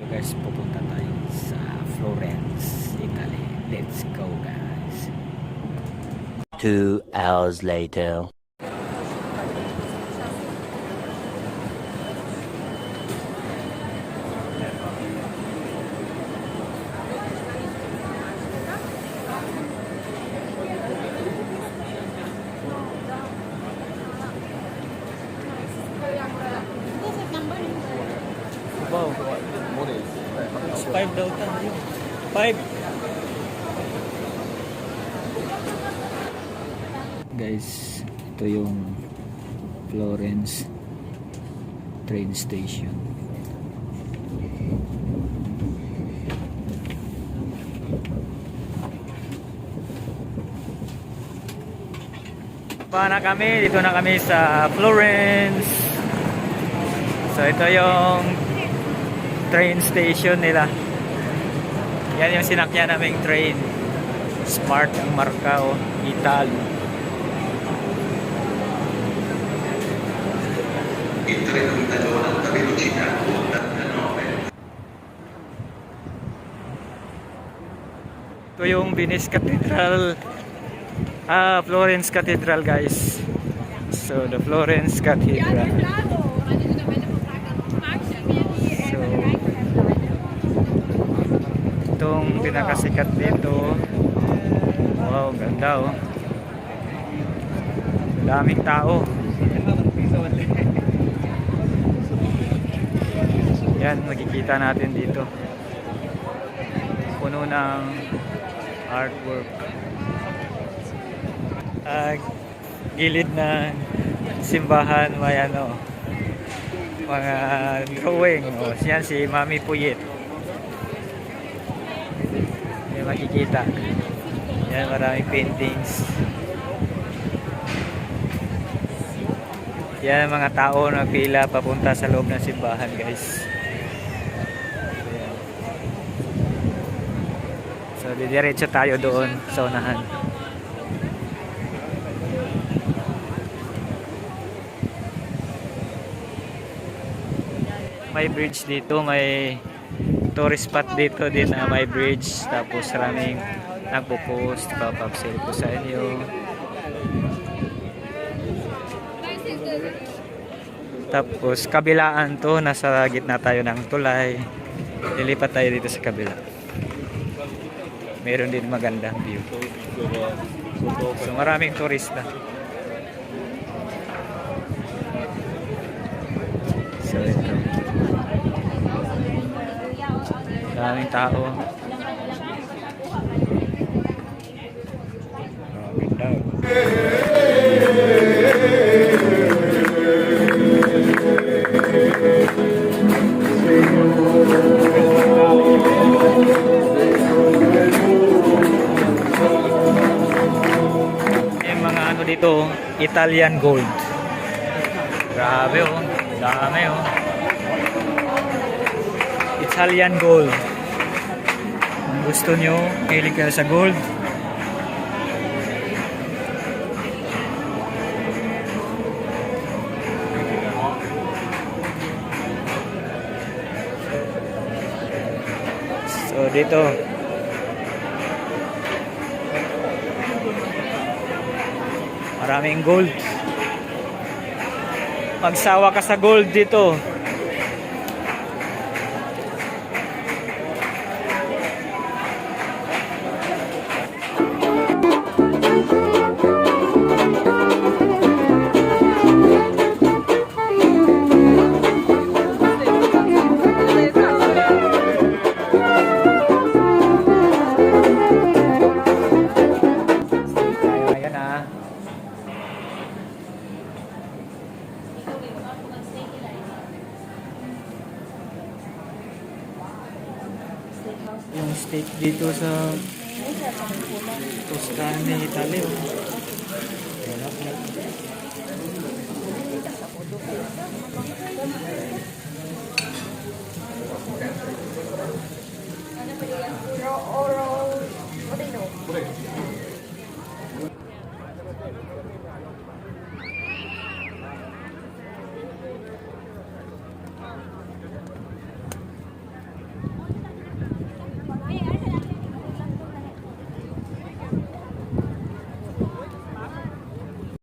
So guys, pupunta tayo sa Florence, Italy. Let's go guys. 2 hours later. Wow. 5 daw tayo. 5. Guys, ito yung Florence train station. Dito na kami sa Florence. So ito yung train station nila. Yan yung sinakyan naming train. Smart ang marka, oh. Italy. Il treno di ad alta velocità 89. Ito yung Venice Cathedral. Florence Cathedral guys. So the Florence Cathedral. So itong pinakasikat dito. Wow, ganda oh. Daming tao. Yan, makikita natin dito. Puno ng artwork. Gilid na simbahan, may ano, mga drawing. O, yan si Mami Puyit. May makikita. Yan, maraming paintings. Yan, mga tao na pila papunta sa loob ng simbahan guys. Ayan. So didiretso tayo doon sa unahan. May bridge dito, may tourist spot dito din na may bridge. Tapos maraming nagpo-post, papapsel ko sa inyo. Tapos kabilaan to, nasa gitna tayo ng tulay. Lilipat tayo dito sa kabila. Meron din magandang view. So maraming turista. So ito. Maraming tao. Maraming tao. Yung mga ano dito, Italian gold. Grabe oh, dami oh. Italian gold. Kung gusto nyo, hilig kayo sa gold. So dito maraming gold. Magsawa ka sa gold dito. Yung steak dito sa Toscana, Italy. Wala.